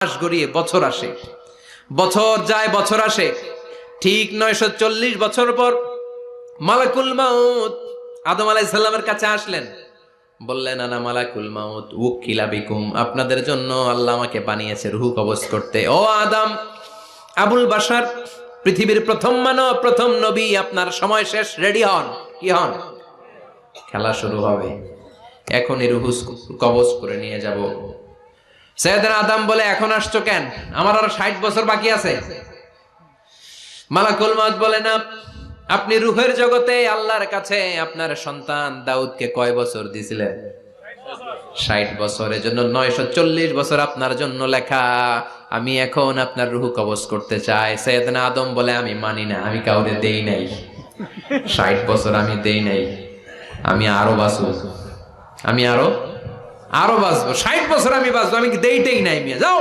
মাস গড়িয়ে বছর আসে, বছর যায় বছর আসে, ঠিক 940 বছর পর মালাকুল মাউত আদম আলাইহিস সালামের কাছে আসলেন। বললেন, আনা মালাকুল মাউত উকিলা বিকুম, আপনাদের জন্য আল্লাহ আমাকে বানিয়েছে রূহ কবজ করতে। ও আদম, আবুল বাশার, পৃথিবীর প্রথম মানব, প্রথম নবী, আপনার সময় শেষ, রেডি হন। কি হন? খেলা শুরু হবে, এখনই রূহ কবজ করে নিয়ে যাব। সাইয়েদনা আদম বলে, এখন আসছো কেন? আমার আরো 60 বছর বাকি আছে। মালাকুল মাউত বলে, না, আপনি রূহের জগতে আল্লাহর কাছে আপনার সন্তান দাউদকে কয় বছর দিয়েছিলেন? 60 বছর। এজন্য 940 বছর আপনার জন্য লেখা। আমি এখন আপনার রূহ কবজ করতে চাই। সাইয়েদনা আদম বলে, আমি মানি না, আমি কাউরে দেই নাই। 60 বছর আমি দেই নাই, আমি আরো বাঁচবো, আমি আরো বাঁচবো, 60 বছর আমি বাঁচবো, আমি দেইতেই নাই। মিয়া যাও।